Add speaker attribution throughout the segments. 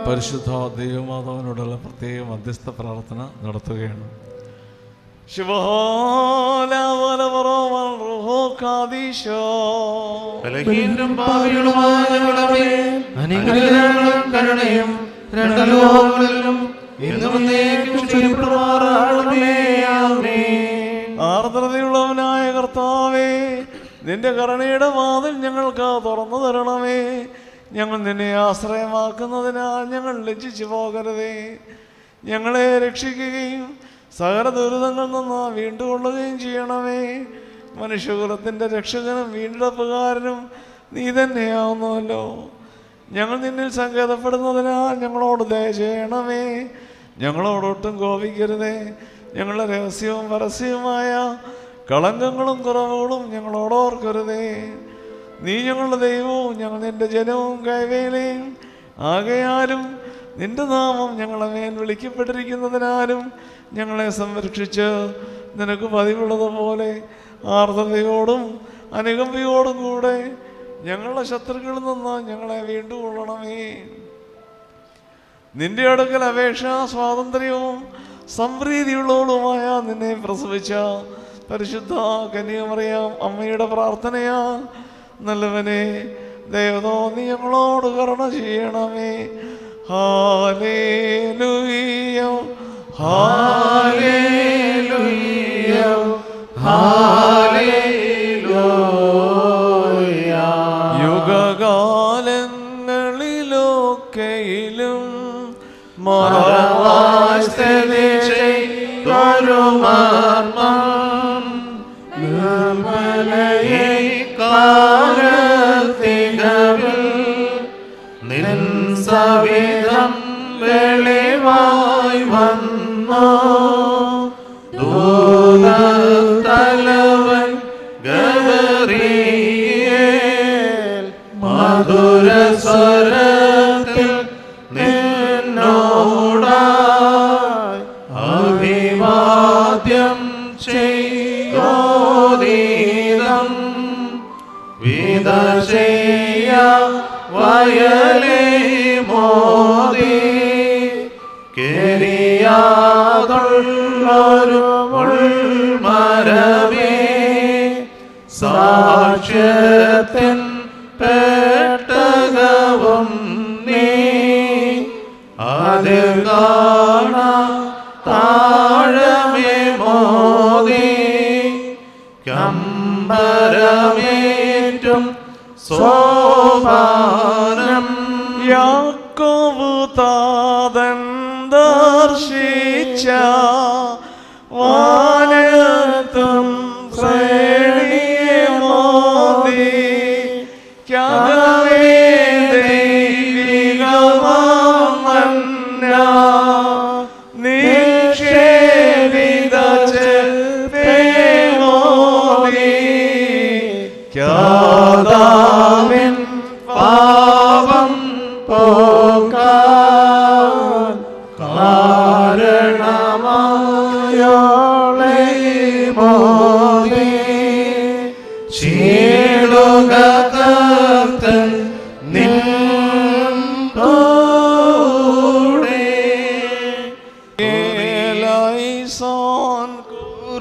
Speaker 1: പരിശുദ്ധ ദൈവമാതാവിനോടുള്ള പ്രത്യേക മധ്യസ്ഥ പ്രാർത്ഥന നടത്തുകയാണ്. ആർദ്രതയുള്ളവനായ കർത്താവേ, നിന്റെ കരുണയുടെ വാതിൽ ഞങ്ങൾക്ക് തുറന്നു തരണമേ. ഞങ്ങൾ നിന്നെ ആശ്രയമാക്കുന്നതിനാൽ ഞങ്ങൾ ലജ്ജിച്ചു പോകരുതേ. ഞങ്ങളെ രക്ഷിക്കുകയും സകല ദുരിതങ്ങളിൽ നിന്ന് വീണ്ടുകൊള്ളുകയും ചെയ്യണമേ. മനുഷ്യകുലത്തിൻ്റെ രക്ഷകനും വീണ്ടെടുപ്പുകാരനും നീ തന്നെയാവുന്നുവല്ലോ. ഞങ്ങൾ നിന്നിൽ സങ്കേതപ്പെടുന്നതിനാൽ ഞങ്ങളോട് ദയ ചെയ്യണമേ. ഞങ്ങളോടൊട്ടും കോപിക്കരുതേ. ഞങ്ങളുടെ രഹസ്യവും പരസ്യവുമായ കളങ്കങ്ങളും കുറവുകളും ഞങ്ങളോടോർക്കരുതേ. നീ ഞങ്ങളുടെ ദൈവവും ഞങ്ങൾ നിന്റെ ജനവും കൈവേലയും ആകയാലും നിന്റെ നാമം ഞങ്ങളെ മേൽ വിളിക്കപ്പെട്ടിരിക്കുന്നതിനാലും ഞങ്ങളെ സംരക്ഷിച്ച് നിനക്ക് പതിവുള്ളതുപോലെ ആർദ്രതയോടും അനുകമ്പയോടും കൂടെ ഞങ്ങളുടെ ശത്രുക്കളിൽ നിന്ന് ഞങ്ങളെ വീണ്ടുകൊള്ളണമേ. നിന്റെ അടുക്കൽ അപേക്ഷാ സ്വാതന്ത്ര്യവും സംപ്രീതിയുള്ളവളുമായ നിന്നെ പ്രസവിച്ച പരിശുദ്ധ കന്യകമറിയാം അമ്മയുടെ പ്രാർത്ഥനയാ നല്ലവനെ ദൈവമോ നീ ഞങ്ങളോട് കരുണ ചെയ്യണമേ. Hallelujah hallelujah hallelujah. യുഗകാലങ്ങളിലൊക്കെയിലും
Speaker 2: സവിധം വെളിവായി വന്നു ദൂതത്തലവൻ ഗബ്രിയേൽ മധുര സ്വരത്തിൽ നിന്നോടായി അഭിവാദ്യം ചെയ്തോദീതം വിദശയ വയലേ മോദി കേരിയാതുള്ളൊരു മുൾമരമേ സാക്ഷ്യത്തിൻ പെട്ടകവും നീ അതിൽ കാണാം താഴമേ മോദി കമ്പരമേറ്റും സോപാനം
Speaker 1: യാക്കോബ് താതൻ ദർശിച്ച വാനത്തും ശ്രേണിയെ മോദി ക്യാഗവേ ദൈവികമാമന്ന നിക്ഷേപിത ചെപ്പേ മോദി ക്യാദാമിൻ പാപം പോകാൻ കാരണമായോളെ മോദി ചീടുക കർത്തൻ നിൻ കൂടെ. ലൈസോൻ കുറിയിലൈസോൻ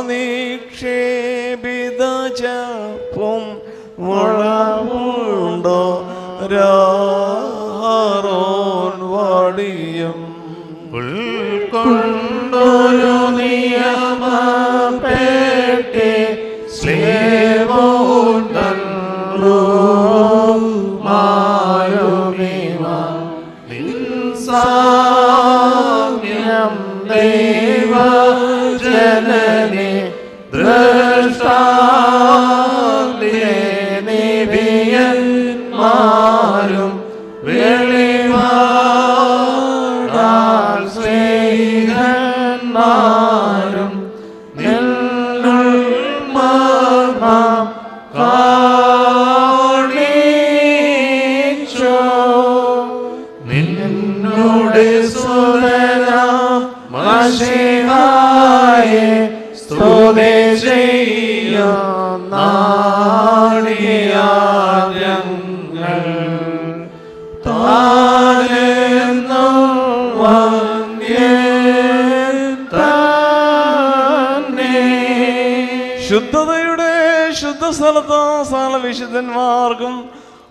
Speaker 1: നിക്ഷേപിത ചപ്പും മുളമുണ്ടോ രാറോൻ വടിയും
Speaker 2: ഉൾക്കൊണ്ടൊരു നിയമപ്പെട്ടി സ്ലേവോണ്ടോമായുമിവ നിൻസാമ്യം ദൈവ ജനനെ ദ്രഷ്ടാന്മാരും വെളിവാടാൽ സ്നേഹന്മാരും നിന്നുൾ മർമ്മം കാണിച്ചോ. നിന്നോട് സുതരാം മശിഹായെ സ്തുതി ചെയ്യും നാടിയാദ്യങ്ങൾ താനെന്നും വന്യൻ തന്നെ.
Speaker 3: ശുദ്ധതയുടെ ശുദ്ധ സ്ഥലത്ത് സകല വിശുദ്ധന്മാർക്കും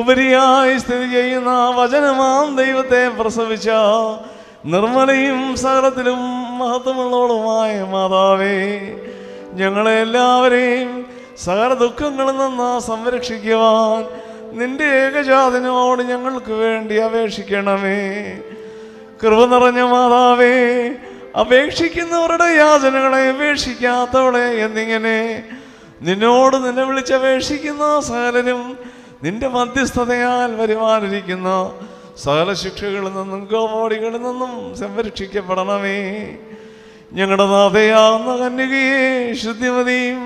Speaker 3: ഉപരിയായി സ്ഥിതി ചെയ്യുന്ന വചനമാം ദൈവത്തെ പ്രസവിച്ച നിർമ്മലയും സകലത്തിലും മഹത്വമുള്ളവളുമായ മാതാവേ, ഞങ്ങളെ എല്ലാവരെയും സകല ദുഃഖങ്ങളിൽ നിന്ന് സംരക്ഷിക്കുവാൻ നിന്റെ ഏകജാതനോട് ഞങ്ങൾക്ക് വേണ്ടി അപേക്ഷിക്കണമേ. കൃപ നിറഞ്ഞ മാതാവേ, അപേക്ഷിക്കുന്നവരുടെ യാചനകളെ ഉപേക്ഷിക്കാത്തവളെ എന്നിങ്ങനെ നിന്നോട് നിന്നെ വിളിച്ചപേക്ഷിക്കുന്ന സകലരും നിന്റെ മധ്യസ്ഥതയാൽ വരുവാനിരിക്കുന്ന സകല ശിക്ഷകളിൽ നിന്നും കോപോടികളിൽ നിന്നും സംരക്ഷിക്കപ്പെടണമേ. ഞങ്ങളുടെ നാഥയാകുന്ന കന്യകയെ ശുദ്ധിമതിയും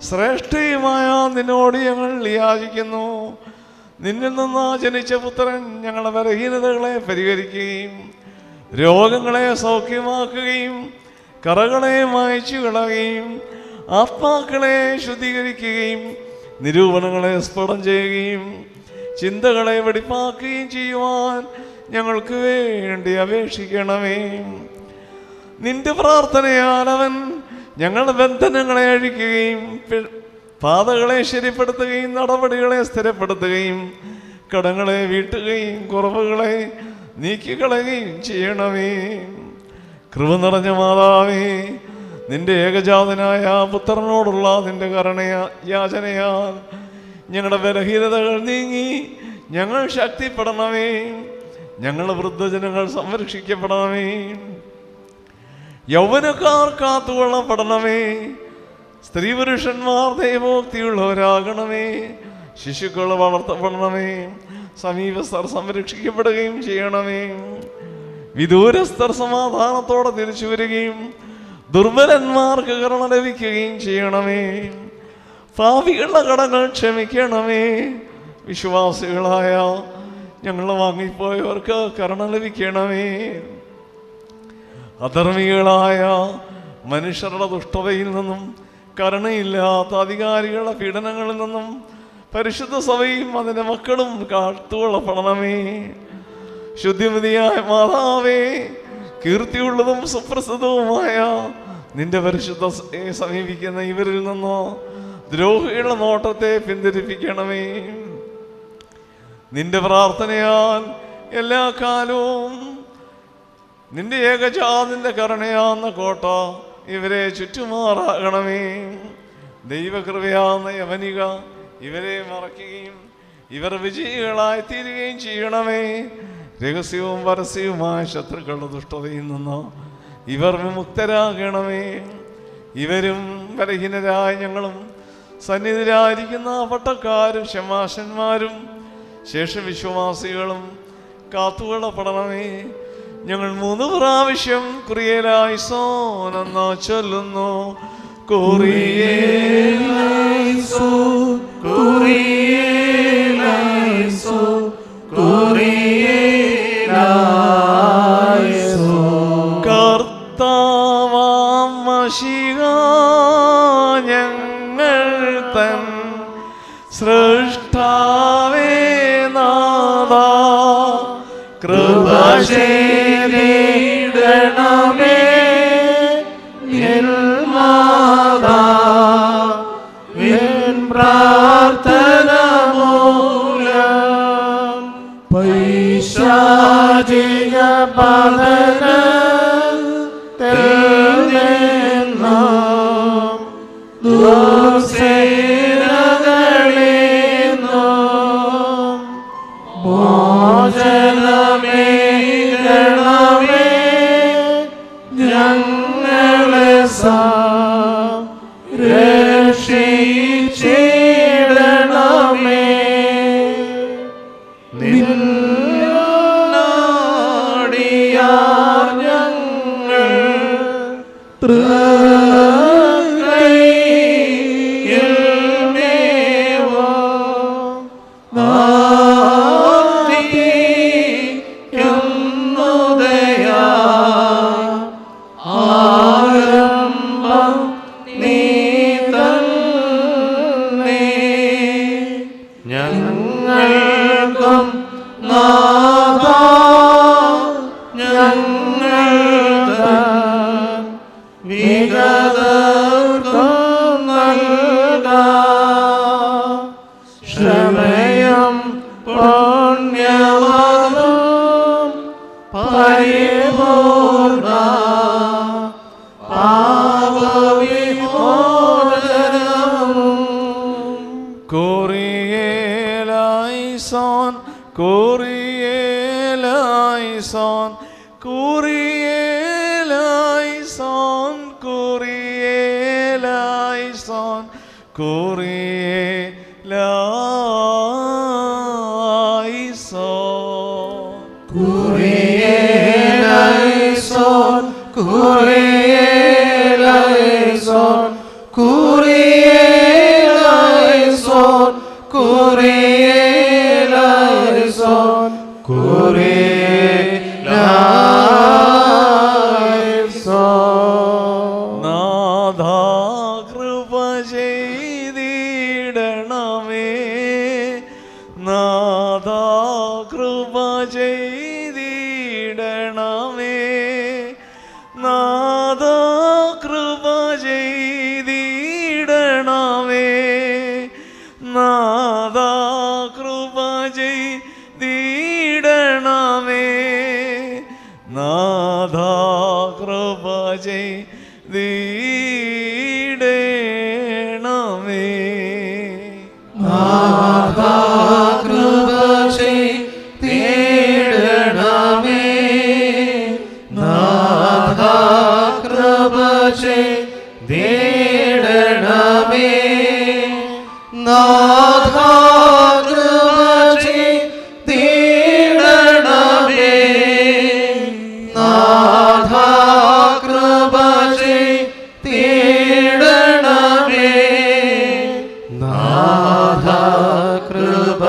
Speaker 3: ശ്രേഷ്ഠയുമായ നിന്നോട് ഞങ്ങൾ യാചിക്കുന്നു. നിന്നിൽ നിന്ന് ജനിച്ച പുത്രൻ ഞങ്ങളുടെ ബലഹീനതകളെ പരിഹരിക്കുകയും രോഗങ്ങളെ സൗഖ്യമാക്കുകയും കറകളെ മായ്ച്ചു കളയുകയും ആത്മാക്കളെ ശുദ്ധീകരിക്കുകയും നിരൂപണങ്ങളെ സ്ഫുടം ചെയ്യുകയും ചിന്തകളെ വെടിപ്പാക്കുകയും ചെയ്യുവാൻ ഞങ്ങൾക്ക് വേണ്ടി അപേക്ഷിക്കണമേ. നിന്റെ പ്രാർത്ഥനയാൽ അവൻ ഞങ്ങളുടെ ബന്ധനങ്ങളെ അഴിക്കുകയും പാതകളെ ശരിപ്പെടുത്തുകയും നടപടികളെ സ്ഥിരപ്പെടുത്തുകയും കടങ്ങളെ വീട്ടുകയും കുറവുകളെ നീക്കിക്കളയുകയും ചെയ്യണമേ. കൃപ നിറഞ്ഞ മാതാവേ, നിന്റെ ഏകജാതനായ പുത്രനോടുള്ള നിന്റെ യാചനയാൽ ഞങ്ങളുടെ ബലഹീനതകൾ നീങ്ങി ഞങ്ങൾ ശക്തിപ്പെടണമേ. ഞങ്ങളുടെ വൃദ്ധജനങ്ങൾ സംരക്ഷിക്കപ്പെടണമേ. യൗവനക്കാർ കാത്തുകൊള്ളപ്പെടണമേ. സ്ത്രീ പുരുഷന്മാർ ദൈവോക്തിയുള്ളവരാകണമേ. ശിശുക്കൾ വളർത്തപ്പെടണമേ. സമീപസ്ഥർ സംരക്ഷിക്കപ്പെടുകയും ചെയ്യണമേ. വിദൂരസ്ഥർ സമാധാനത്തോടെ തിരിച്ചു വരികയും ദുർബലന്മാർക്ക് കരുണ ലഭിക്കുകയും ചെയ്യണമേ. പാപികളുടെ കടങ്ങൾ ക്ഷമിക്കണമേ. വിശ്വാസികളായ ഞങ്ങൾ വാങ്ങിപ്പോയവർക്ക് കരുണ ലഭിക്കണമേ. അധർമ്മികളായ മനുഷ്യരുടെ ദുഷ്ടതയിൽ നിന്നും കരുണയില്ലാത്ത അധികാരികളുടെ പീഡനങ്ങളിൽ നിന്നും പരിശുദ്ധ സഭയും അതിൻ്റെ മക്കളും കാത്തുകൊള്ളപ്പെടണമേ. ശുദ്ധിമതിയായ മാതാവേ, കീർത്തിയുള്ളതും സുപ്രസിദ്ധവുമായ നിന്റെ പരിശുദ്ധ സമീപിക്കുന്ന ഇവരിൽ നിന്നോ ദ്രോഹികളുടെ നോട്ടത്തെ പിന്തിരിപ്പിക്കണമേ. നിന്റെ പ്രാർത്ഥനയാൽ എല്ലാ കാലവും നിന്റെ ഏകജാതിൻ്റെ കരുണയാന്ന കോട്ട ഇവരെ ചുറ്റുമാറാകണമേ. ദൈവകൃപയാന്ന യവനിക ഇവരെ മറയ്ക്കുകയും ഇവർ വിജയികളായി തീരുകയും ചെയ്യണമേ. രഹസ്യവും പരസ്യവുമായ ശത്രുക്കളുടെ ദുഷ്ടതയിൽ നിന്ന് ഇവർ വിമുക്തരാകണമേ. ഇവരും ബലഹീനരായ ഞങ്ങളും സന്നിധിരായിരിക്കുന്ന പട്ടക്കാരും ശമാശന്മാരും ശേഷവിശ്വാസികളും കാത്തുകൊള്ളപ്പെടണമേ. ഞങ്ങൾ 3 പ്രാവശ്യം കുറിയേലായിസോൻ എന്ന് ചൊല്ലുന്നു.
Speaker 2: കുറിയേലായിസോ കുറിയേലായിസോ കുറിയേലായിസോ.
Speaker 3: കർത്താവാം മശിഹ ഞങ്ങൾ തൻ സൃഷ്ടാവേ നാഥാ,
Speaker 2: കൃപ ചെയ്തിടണമേ മാതാ. പ്രാർത്ഥന മൂലം പൈശാചിക പതനത്തിൽ നിന്നും ദുർസേനകളിൽ നിന്നും മോചനമേകണമേ. ഞങ്ങളെ രക്ഷിച്ചിടണമേ. നിന്നോടിയാർ ഞങ്ങൾ തൃക്കൈയിൽ മേവും നാദിക്കുന്നുദയാ. ആരംഭം നീ
Speaker 3: കുറിയേലായിസോൻ കുറിയേലായിസോൻ കുറിയേലായിസോൻ കുറിയേലായിസോൻ കുറിയേലായിസോൻ
Speaker 2: കുറിയേലായിസോൻ കുറിയേലായിസോൻ കുറിയേലായിസോൻ കുറിയേലായിസോൻ കുറിയേലായിസോൻ
Speaker 3: നാഥാ കൃപ ചെയ്തിടണമേ നാഥാ കൃപ ചെയ്തിടണമേ നാഥാ കൃപ ചെയ്തിടണമേ നാഥാ കൃപ ചെയ്തിടണമേ നാഥാ കൃപ ചെയ്തിടണമേ
Speaker 2: നാഥാ കൃപ ചെയ്തിടണമേ നാഥാ കൃപ ചെയ്തിടണമേ നാഥാ കൃപ ചെയ്തിടണമേ നാഥാ കൃപ ചെയ്തിടണമേ നാഥാ കൃപ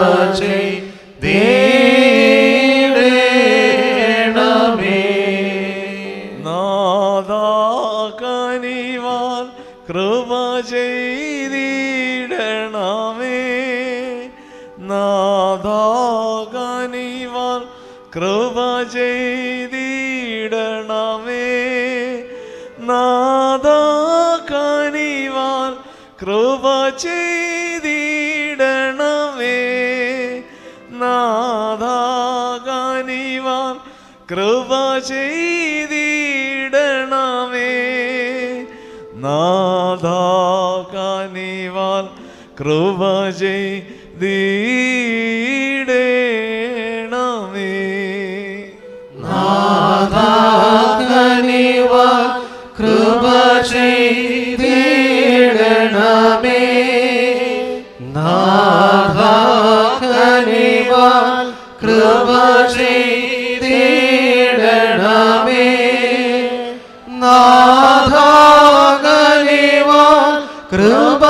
Speaker 2: ചെയ്തിടണമേ
Speaker 3: നാഥാ കനിവാൻ കൃപ ചെയ്തിടണമേ നാഥാ കനിവാൻ കൃപ ചെയ്തിടണമേ നാഥാ കനിവാൻ കൃപ ചെയ്തിടണമേ നാഥാ കനിവാൻ കൃപ ചെയ്തിടണമേ നാഥാ കനിവാൻ കൃപ ചെയ്തിടണമേ
Speaker 2: നാഥാ കനിവാൻ കൃപ ചെയ്തിടണമേ നാഥാ കനിവാൻ കൃപ ചെയ്തിടണമേ നാഥാ കനിവാൻ കൃപ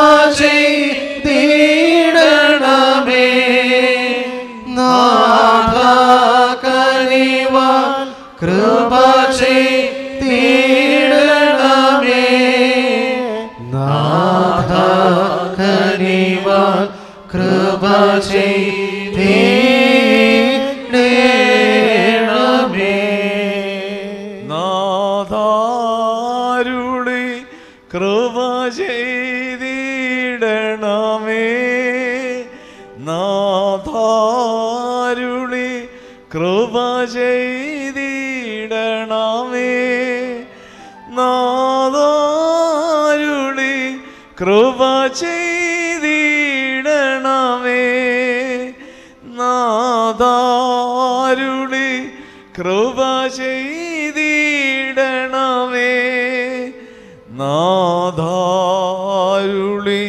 Speaker 2: ചെയ്തിടണമേ നാഥാ കനിവാൻ കൃപ ചെയ്തിടണമേ നാഥാ കനിവാൻ കൃപ ചെയ്തിടണമേ
Speaker 3: നാഥാരുളി കൃപ ചെയ്തിടണമേ നാഥാരുളി കൃപ ചെയ്തിടണമേ നാഥാരുളി കൃപ ചെയ്തിടണമേ നാഥാരുളി കൃപ ചെയ്തിടണമേ നാഥാരുളി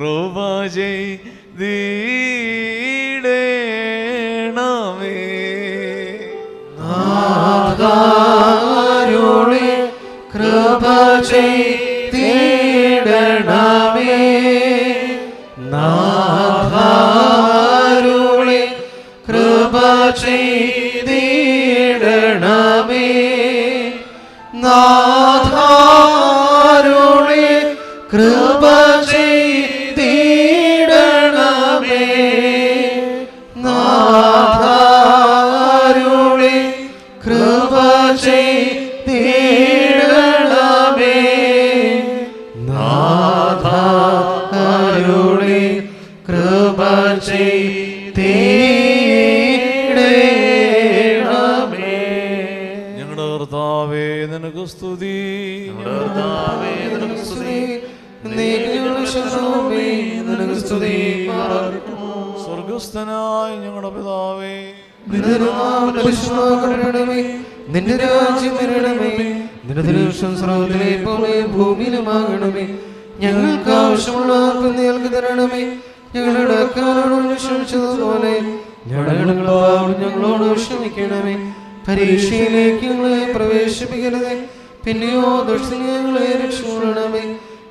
Speaker 3: കൃപ ചെയ്തിടണമേ
Speaker 2: നാഥാരുളി കൃപ ചെയ്തിടണമേ നാഥാരുളി കൃപ ചെയ്തിടണമേ നാഥാരുളി കൃപ ചെയ്തിടണമേ നാഥാരുളി കൃപ ചെയ്തിടണമേ നാഥാരുളി കൃപ ചെയ്തിടണമേ
Speaker 3: ഞങ്ങളുടെ കർത്താവേ നിനക്ക് സ്തുതി
Speaker 2: കർത്താവേ നിനക്ക് സ്തുതി നീതിയുള്ള ശരണമേ നിനക്ക് സ്തുതി.
Speaker 3: സ്വർഗസ്ഥനായ ഞങ്ങളുടെ പിതാവേ,
Speaker 2: നിന്റെ നാമം പരിശുദ്ധമാക്കപ്പെടണമേ. നിന്റെ രാജ്യം വരണമേ. നിന്റെ തിരുവിഷ്ടം സ്വർഗ്ഗത്തിലെ പോലെ ഭൂമിയിലുമാകണമേ. ഞങ്ങൾക്ക് ആവശ്യമുള്ള ഞങ്ങൾക്ക് തരണമേ. ഞങ്ങളുടെ അക്കാരോട് ക്ഷമിച്ചതുപോലെ ഞങ്ങളോട് ക്ഷമിക്കണമേ. പരീക്ഷയിലേക്ക് ഞങ്ങളെ പ്രവേശിപ്പിക്കരുതേ, പിന്നെയോ ദുഷ്ടനെ ഞങ്ങളെ രക്ഷപ്പെടണമേ.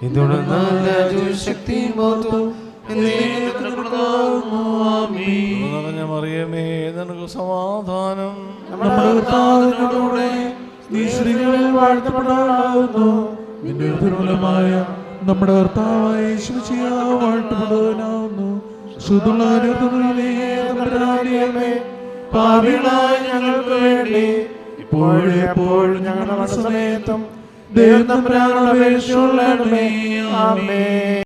Speaker 2: ഇതുടർന്നാൽ രാജ്യവും ശക്തിയും മഹത്വവും
Speaker 3: നിറഞ്ഞ മറിയമേ, നിനക്ക് സമാധാനം.
Speaker 4: നമ്മുടെ കർത്താവിനോടുകൂടെ നീ സ്ത്രീകളിൽ വാഴ്ത്തപ്പെട്ടവളാകുന്നു. നിന്റെ ഉദരഫലമായ നമ്മുടെ കർത്താവായ യേശുമിശിഹാ വാഴ്ത്തപ്പെട്ടവനാകുന്നു. ശുദ്ധമുള്ള രക്തങ്ങളിലേ തമ്പുരാനേ, പാപികളായ ഞങ്ങൾക്ക് വേണ്ടി ഇപ്പോഴും എപ്പോഴും ഞങ്ങളുടെ സമയത്തും ദൈവം തമ്പുരാനോട് അപേക്ഷിച്ചുകൊള്ളണമേ. ആമേൻ.